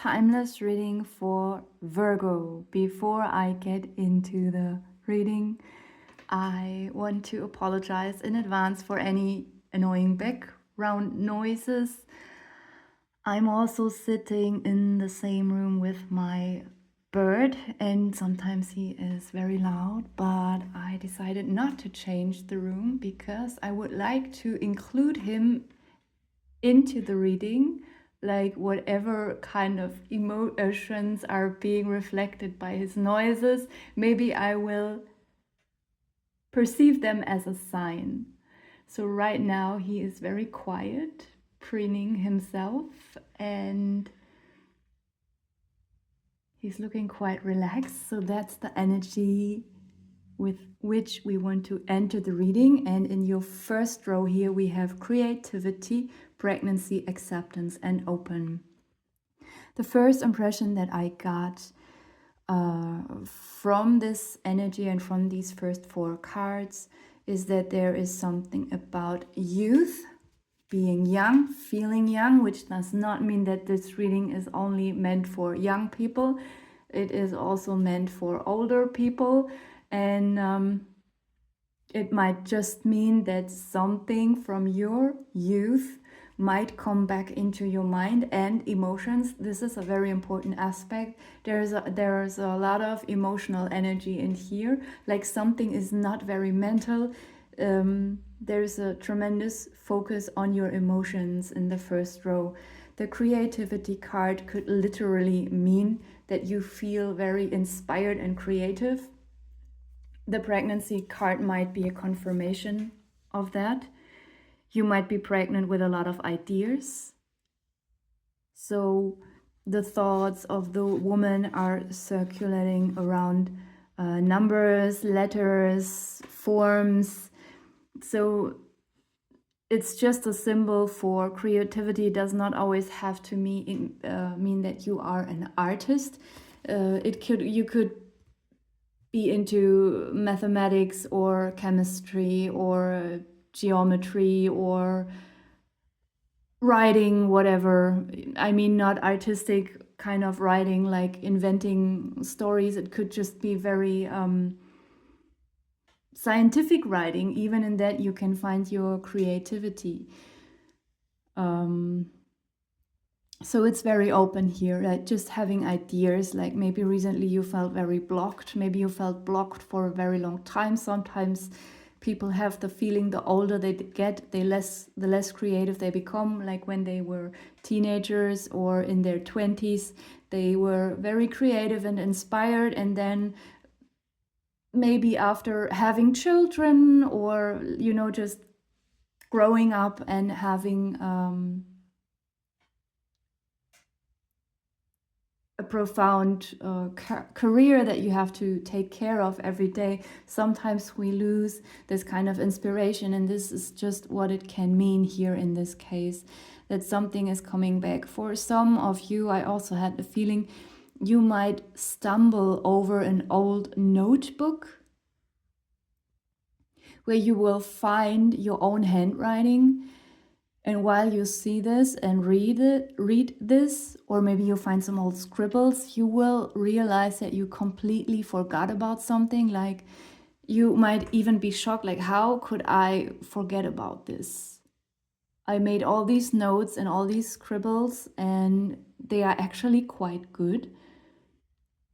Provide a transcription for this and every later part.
timeless reading for Virgo. Before I get into the reading, I want to apologize in advance for any annoying background noises. I'm also sitting in the same room with my bird, and sometimes he is very loud, but I decided not to change the room because I would like to include him into the reading, like whatever kind of emotions are being reflected by his noises, maybe I will perceive them as a sign. So right now he is very quiet, preening himself, and he's looking quite relaxed. So that's the energy with which we want to enter the reading. And in your first row here, we have creativity, pregnancy, acceptance, and open. The first impression that I got from this energy and from these first 4 cards is that there is something about youth, being young, feeling young, which does not mean that this reading is only meant for young people. It is also meant for older people, and it might just mean that something from your youth might come back into your mind and emotions. This is a very important aspect. There's a lot of emotional energy in here, like something is not very mental. There's a tremendous focus on your emotions in the first row. The creativity card could literally mean that you feel very inspired and creative. The pregnancy card might be a confirmation of that. You might be pregnant with a lot of ideas. So the thoughts of the woman are circulating around numbers, letters, forms. So it's just a symbol for creativity. It does not always have to mean that you are an artist. You could be into mathematics or chemistry or geometry or writing, whatever. I mean, not artistic kind of writing, like inventing stories. It could just be very scientific writing. Even in that, you can find your creativity. So it's very open here, like just having ideas. Like maybe recently you felt very blocked. Maybe you felt blocked for a very long time. Sometimes people have the feeling the older they get, the less creative they become. Like when they were teenagers or in their 20s, they were very creative and inspired, and then maybe after having children or just growing up and having a profound career that you have to take care of every day, sometimes we lose this kind of inspiration. And this is just what it can mean here in this case, that something is coming back. For some of you, I also had the feeling you might stumble over an old notebook where you will find your own handwriting. And while you see this and read this, or maybe you find some old scribbles, you will realize that you completely forgot about something. Like you might even be shocked, like, how could I forget about this? I made all these notes and all these scribbles, and they are actually quite good.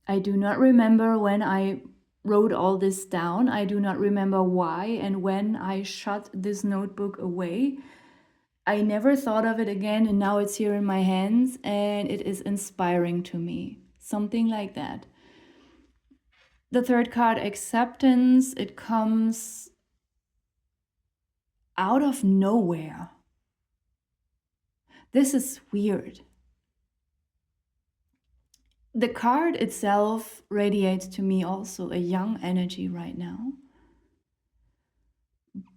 I do not remember when I wrote all this down. I do not remember why and when I shut this notebook away. I never thought of it again, and now it's here in my hands, and it is inspiring to me. Something like that. The third card, acceptance, it comes out of nowhere. This is weird. The card itself radiates to me also a young energy right now.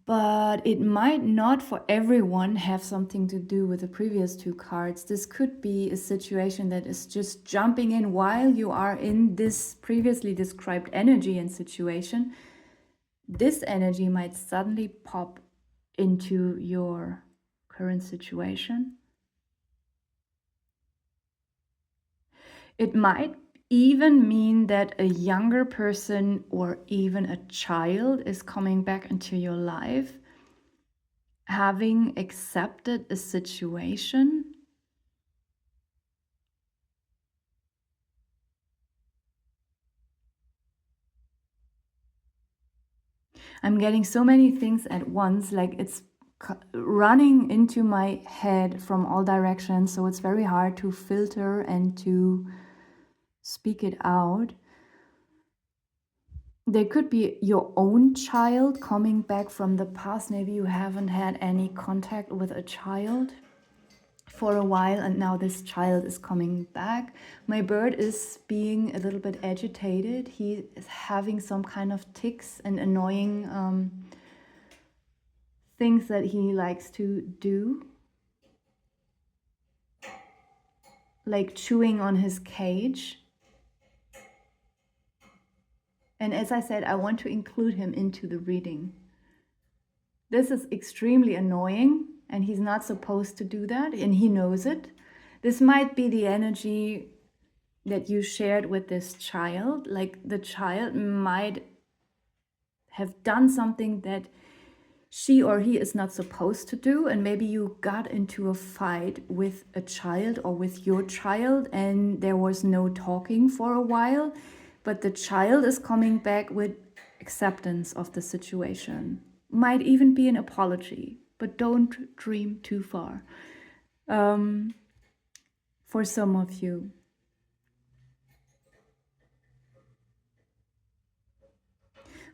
But it might not for everyone have something to do with the previous 2 cards. This could be a situation that is just jumping in while you are in this previously described energy and situation. This energy might suddenly pop into your current situation. It might even mean that a younger person or even a child is coming back into your life, having accepted a situation. I'm getting so many things at once, like it's running into my head from all directions, so it's very hard to filter and to speak it out. There could be your own child coming back from the past. Maybe you haven't had any contact with a child for a while, and now this child is coming back. My bird is being a little bit agitated. He is having some kind of tics and annoying things that he likes to do, like chewing on his cage. And as I said, I want to include him into the reading. This is extremely annoying, and he's not supposed to do that, and he knows it. This might be the energy that you shared with this child. Like the child might have done something that she or he is not supposed to do, and maybe you got into a fight with a child or with your child and there was no talking for a while, but the child is coming back with acceptance of the situation. Might even be an apology, but don't dream too far. For some of you,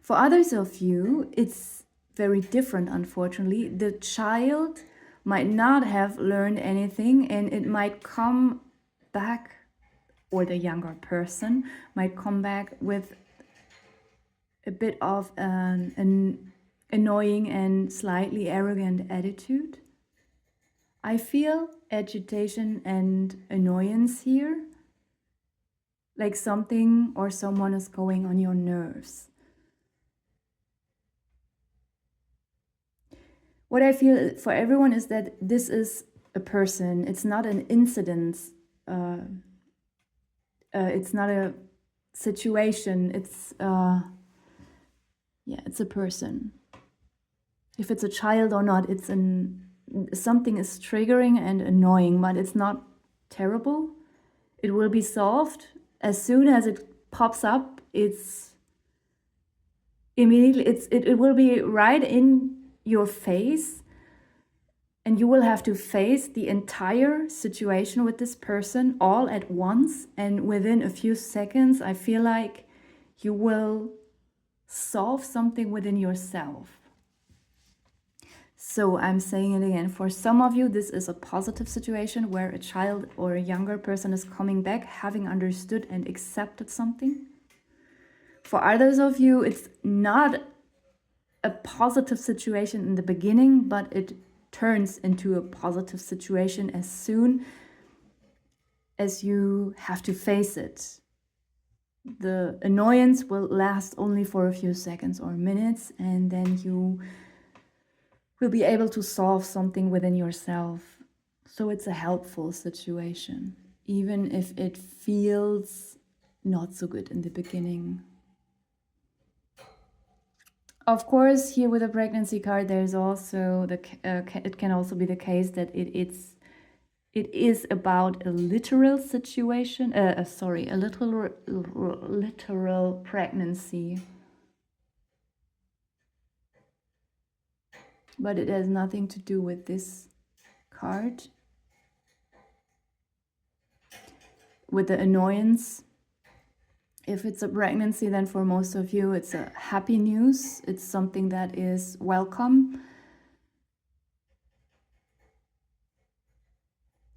for others of you, it's very different, unfortunately. The child might not have learned anything, and it might come back, or the younger person might come back with a bit of an annoying and slightly arrogant attitude. I feel agitation and annoyance here, like something or someone is going on your nerves. What I feel for everyone is that this is a person. It's not an incident. It's not a situation. It's it's a person. If it's a child or not, it's something is triggering and annoying, but it's not terrible. It will be solved as soon as it pops up. It's immediately. It will be right in your face, and you will have to face the entire situation with this person all at once, and within a few seconds I feel like you will solve something within yourself. So I'm saying it again, for some of you this is a positive situation where a child or a younger person is coming back having understood and accepted something. For others of you, it's not a positive situation in the beginning, but it turns into a positive situation as soon as you have to face it. The annoyance will last only for a few seconds or minutes, and then you will be able to solve something within yourself. So it's a helpful situation, even if it feels not so good in the beginning. Of course, here with a pregnancy card, there's also it can also be the case that it is about a literal situation. A literal pregnancy, but it has nothing to do with this card. With the annoyance. If it's a pregnancy, then for most of you, it's a happy news. It's something that is welcome.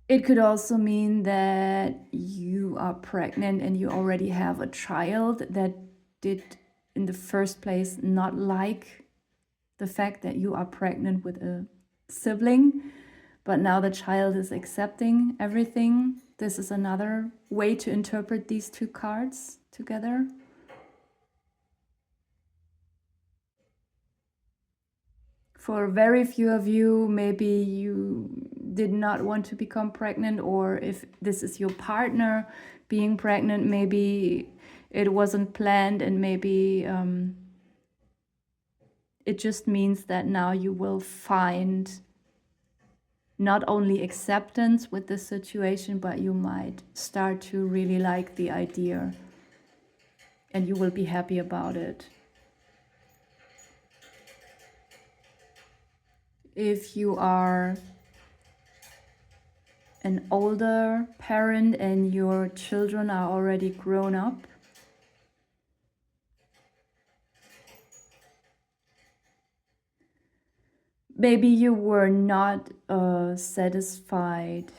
It could also mean that you are pregnant and you already have a child that did in the first place not like the fact that you are pregnant with a sibling, but now the child is accepting everything. This is another way to interpret these two cards together. For very few of you, maybe did not want to become pregnant, or if this is your partner being pregnant, maybe it wasn't planned, and maybe it just means that now you will find not only acceptance with the situation, but you might start to really like the idea and you will be happy about it. If you are an older parent and your children are already grown up, maybe you were not satisfied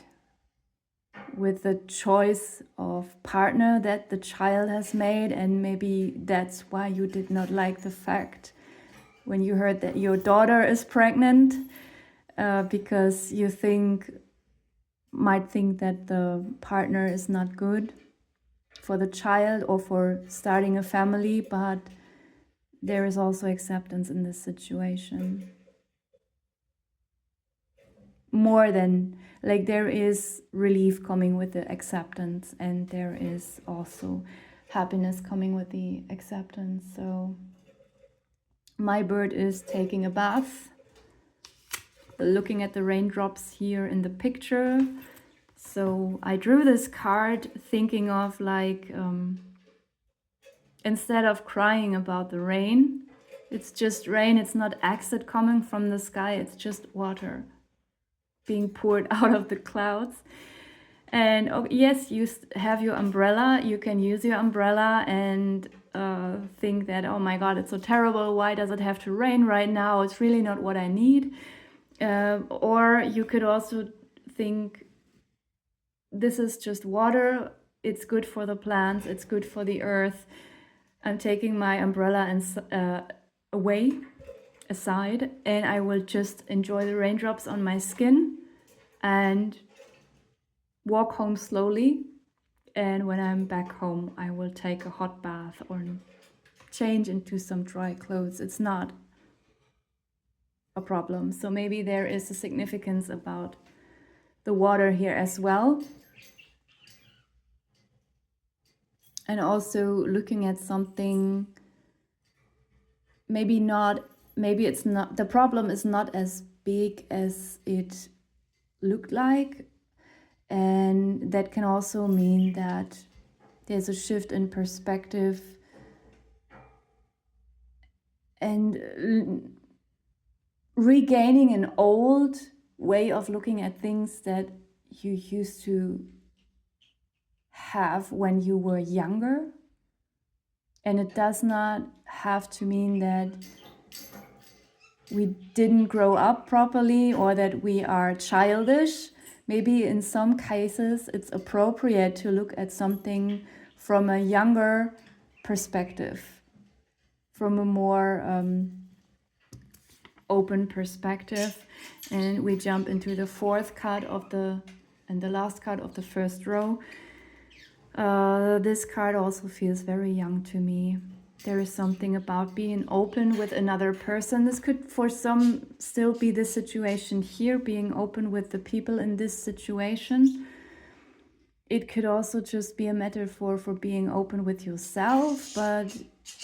with the choice of partner that the child has made, and maybe that's why you did not like the fact when you heard that your daughter is pregnant, because you might think that the partner is not good for the child or for starting a family, but there is also acceptance in this situation. More than, like, there is relief coming with the acceptance, and there is also happiness coming with the acceptance. So my bird is taking a bath, looking at the raindrops here in the picture. So I drew this card thinking of, like, instead of crying about the rain, it's just rain, it's not acid coming from the sky, it's just water being poured out of the clouds. And yes, you have your umbrella, you can use your umbrella and think that, oh my god, it's so terrible, why does it have to rain right now, it's really not what I need. Or you could also think, this is just water, it's good for the plants, it's good for the earth. I'm taking my umbrella and aside, and I will just enjoy the raindrops on my skin and walk home slowly. And when I'm back home, I will take a hot bath or change into some dry clothes. It's not a problem. So maybe there is a significance about the water here as well. And also looking at something, maybe it's not, the problem is not as big as it looked like. And that can also mean that there's a shift in perspective and regaining an old way of looking at things that you used to have when you were younger. And it does not have to mean that we didn't grow up properly or that we are childish. Maybe in some cases it's appropriate to look at something from a younger perspective, from a more open perspective. And we jump into the fourth card and the last card of the first row. This card also feels very young to me. There is something about being open with another person. This could for some still be the situation here, being open with the people in this situation. It could also just be a metaphor for being open with yourself, but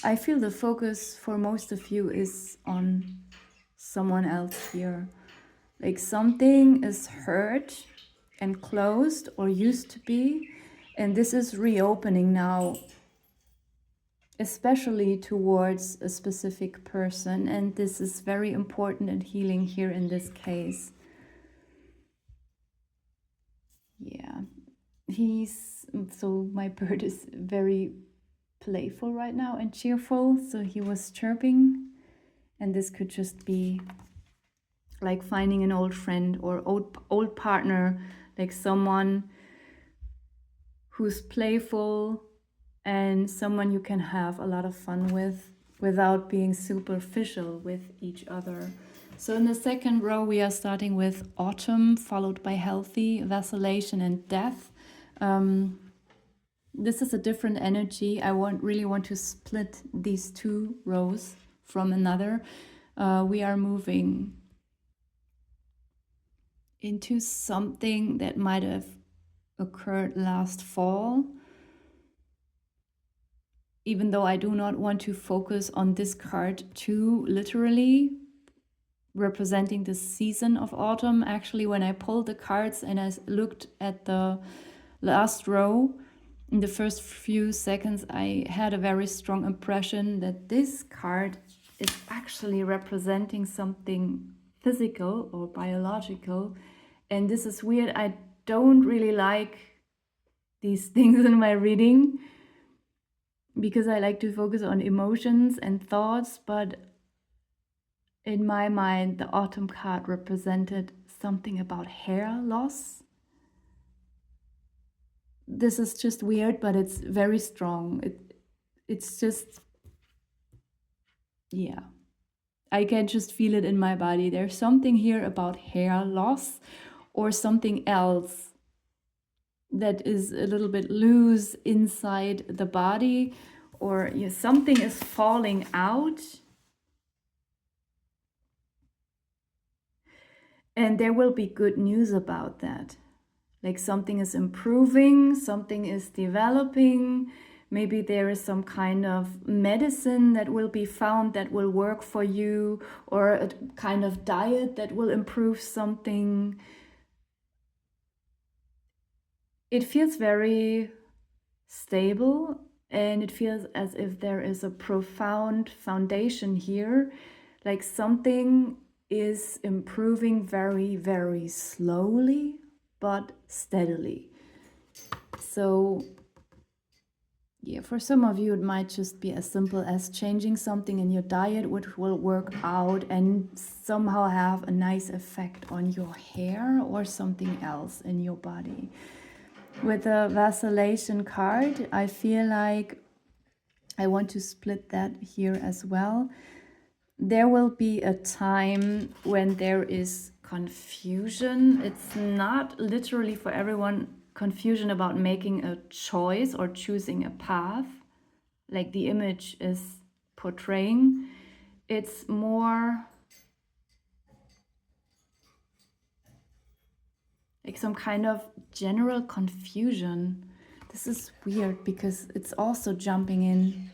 I feel the focus for most of you is on someone else here. Like something is hurt and closed or used to be, and this is reopening now, especially towards a specific person, and this is very important and healing here in this case. Yeah, so my bird is very playful right now and cheerful, so he was chirping, and this could just be like finding an old friend or old partner, like someone who's playful and someone you can have a lot of fun with without being superficial with each other. So in the second row, we are starting with autumn, followed by healthy, vacillation, and death. This is a different energy. I really want to split these two rows from another. We are moving into something that might have occurred last fall. Even though I do not want to focus on this card too literally, representing the season of autumn. Actually, when I pulled the cards and I looked at the last row, in the first few seconds, I had a very strong impression that this card is actually representing something physical or biological. And this is weird. I don't really like these things in my reading because I like to focus on emotions and thoughts, but in my mind, the autumn card represented something about hair loss. This is just weird, but it's very strong. It's just, yeah. I can just feel it in my body. There's something here about hair loss or something else that is a little bit loose inside the body, or something is falling out. And there will be good news about that. Like something is improving, something is developing. Maybe there is some kind of medicine that will be found that will work for you, or a kind of diet that will improve something. It feels very stable, and it feels as if there is a profound foundation here, like something is improving very, very slowly, but steadily. So yeah, for some of you, it might just be as simple as changing something in your diet, which will work out and somehow have a nice effect on your hair or something else in your body. With the vacillation card, I feel like I want to split that here as well. There will be a time when there is confusion. It's not literally for everyone confusion about making a choice or choosing a path, like the image is portraying. It's more like some kind of general confusion. This is weird because it's also jumping in.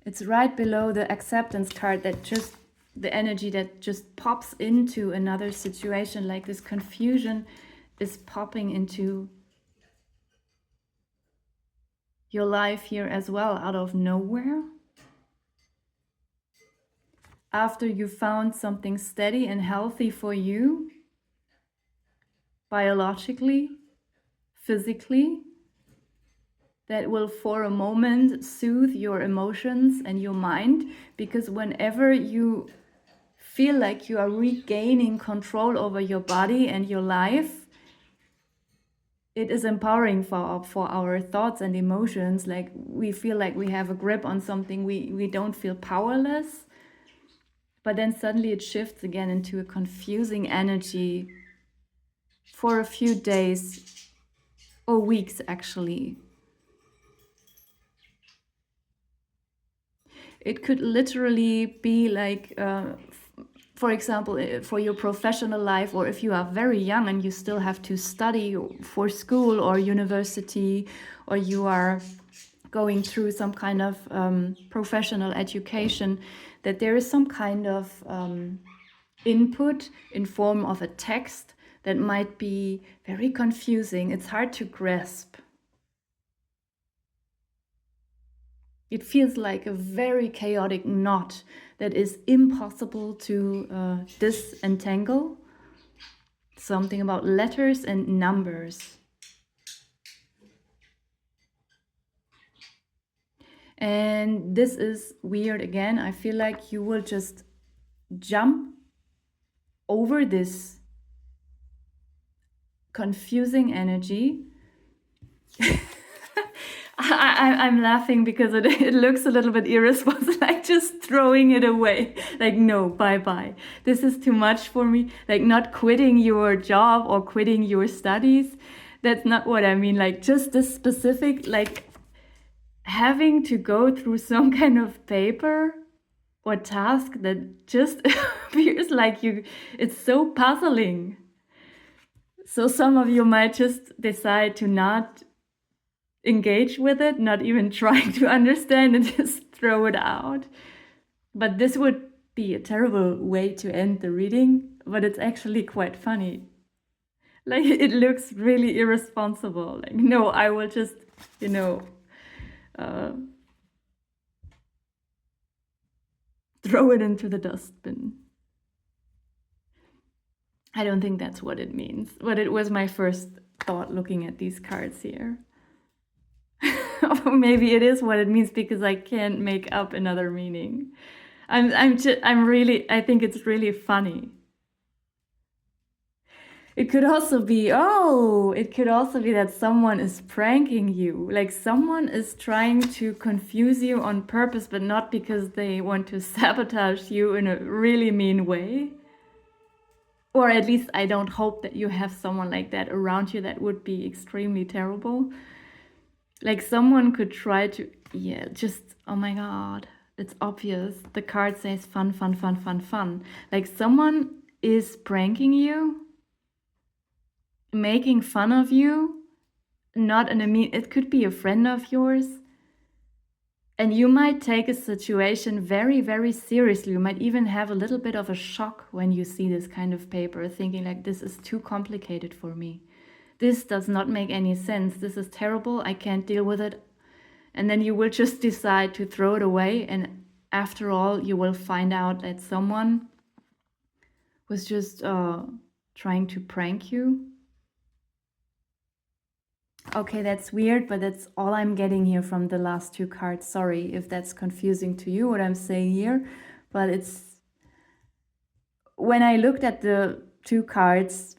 It's right below the acceptance card, that just the energy that just pops into another situation, like this confusion is popping into your life here as well, out of nowhere. After you found something steady and healthy for you, biologically, physically, that will for a moment soothe your emotions and your mind, because whenever you feel like you are regaining control over your body and your life, it is empowering for our thoughts and emotions. Like we feel like we have a grip on something, we don't feel powerless, but then suddenly it shifts again into a confusing energy for a few days or weeks actually. It could literally be like, for example, for your professional life, or if you are very young and you still have to study for school or university, or you are going through some kind of professional education, that there is some kind of input in form of a text that might be very confusing. It's hard to grasp. It feels like a very chaotic knot that is impossible to disentangle. Something about letters and numbers. And this is weird again. I feel like you will just jump over this confusing energy. I'm laughing because it looks a little bit irresponsible, like just throwing it away. Like, no, bye-bye. This is too much for me. Like not quitting your job or quitting your studies. That's not what I mean. Like just this specific, like having to go through some kind of paper or task that just appears like it's so puzzling. So some of you might just decide to not engage with it, not even trying to understand and just throw it out. But this would be a terrible way to end the reading, but it's actually quite funny. Like, it looks really irresponsible. Like, no, I will just, uh, throw it into the dustbin. I don't think that's what it means, but it was my first thought looking at these cards here. Or maybe it is what it means because I can't make up another meaning. I think it's really funny. It could also be that someone is pranking you. Like someone is trying to confuse you on purpose, but not because they want to sabotage you in a really mean way. Or at least I don't hope that you have someone like that around you. That would be extremely terrible. Like someone could try to, oh my God, it's obvious. The card says fun, fun, fun, fun, fun. Like someone is pranking you, making fun of you, not in a mean, it could be a friend of yours. And you might take a situation very, very seriously. You might even have a little bit of a shock when you see this kind of paper, thinking like, this is too complicated for me. This does not make any sense. This is terrible. I can't deal with it. And then you will just decide to throw it away. And after all, you will find out that someone was just trying to prank you. Okay, that's weird, but that's all I'm getting here from the last two cards. Sorry if that's confusing to you, what I'm saying here. But it's... When I looked at the two cards,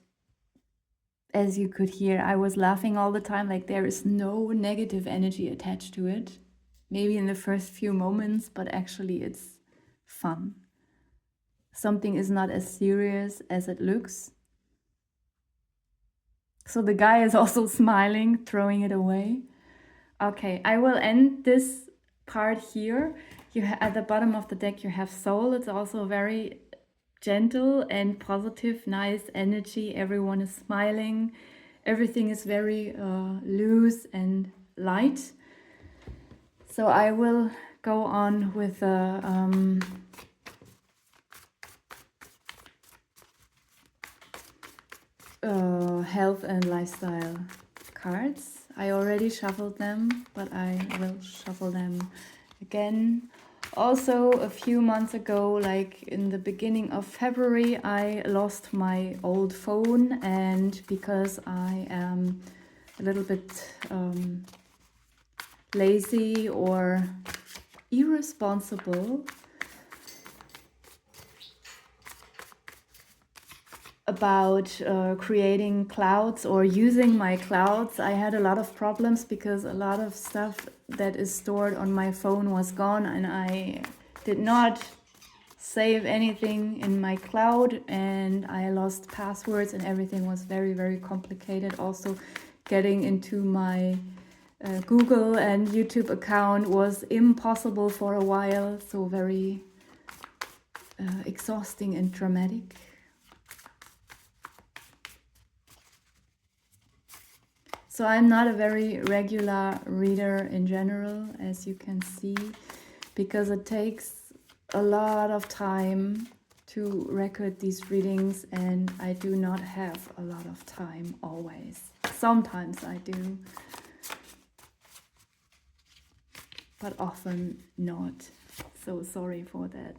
as you could hear, I was laughing all the time. Like there is no negative energy attached to it. Maybe in the first few moments, but actually it's fun. Something is not as serious as it looks. So the guy is also smiling, throwing it away. Okay, I will end this part here. At the bottom of the deck you have Soul. It's also very gentle and positive, nice energy. Everyone is smiling. Everything is very loose and light. So I will go on with health and lifestyle cards. I already shuffled them, but I will shuffle them again. Also, a few months ago, like in the beginning of February, I lost my old phone, and because I am a little bit lazy or irresponsible about creating clouds or using my clouds, I had a lot of problems because a lot of stuff that is stored on my phone was gone, and I did not save anything in my cloud, and I lost passwords, and everything was very, very complicated. Also, getting into my Google and YouTube account was impossible for a while, so very exhausting and dramatic. So I'm not a very regular reader in general, as you can see, because it takes a lot of time to record these readings, and I do not have a lot of time always. Sometimes I do, but often not. So sorry for that.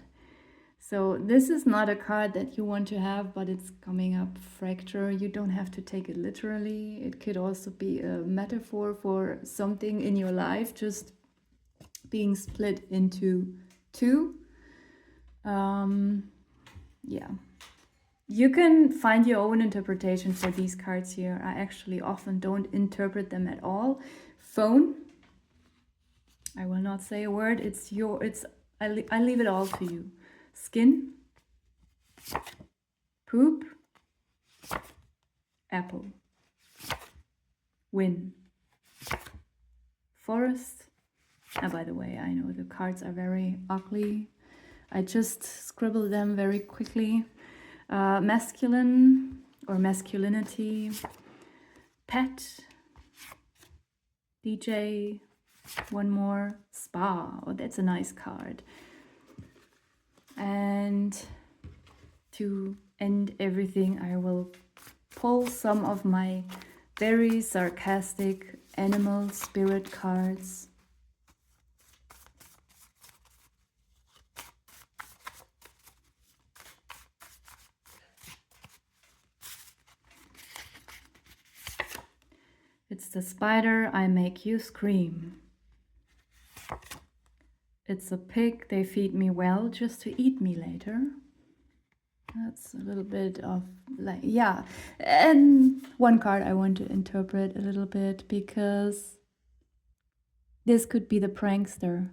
So this is not a card that you want to have, but it's coming up fracture. You don't have to take it literally. It could also be a metaphor for something in your life just being split into two. Yeah. You can find your own interpretation for these cards here. I actually often don't interpret them at all. Phone. I will not say a word. I leave it all to you. Skin, poop, apple, win, forest. By the way, I know the cards are very ugly. I just scribbled them very quickly. Masculine or masculinity, pet, DJ, one more, spa. Oh, that's a nice card. And to end everything, I will pull some of my very sarcastic animal spirit cards. It's the spider, I make you scream. It's a pig, they feed me well just to eat me later. That's a little bit of like, yeah. And one card I want to interpret a little bit, because this could be the prankster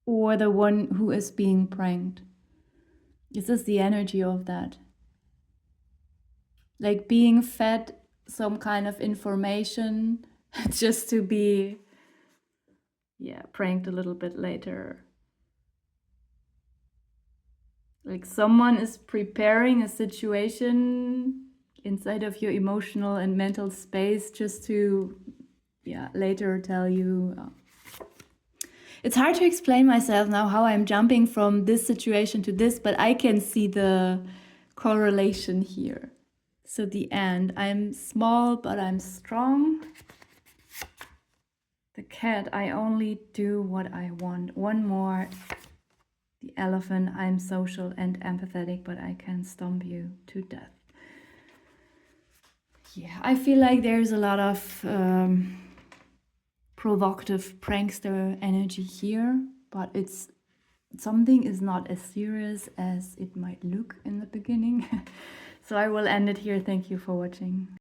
or the one who is being pranked. This is the energy of that. Like being fed some kind of information just to be, yeah, pranked a little bit later. Like someone is preparing a situation inside of your emotional and mental space just to, yeah, later tell you. It's hard to explain myself now how I'm jumping from this situation to this, but I can see the correlation here. So the end, I'm small, but I'm strong. The cat, I only do what I want. One more. The elephant, I'm social and empathetic, but I can stomp you to death. Yeah, I feel like there's a lot of provocative prankster energy here, but it's something is not as serious as it might look in the beginning. So I will end it here. Thank you for watching.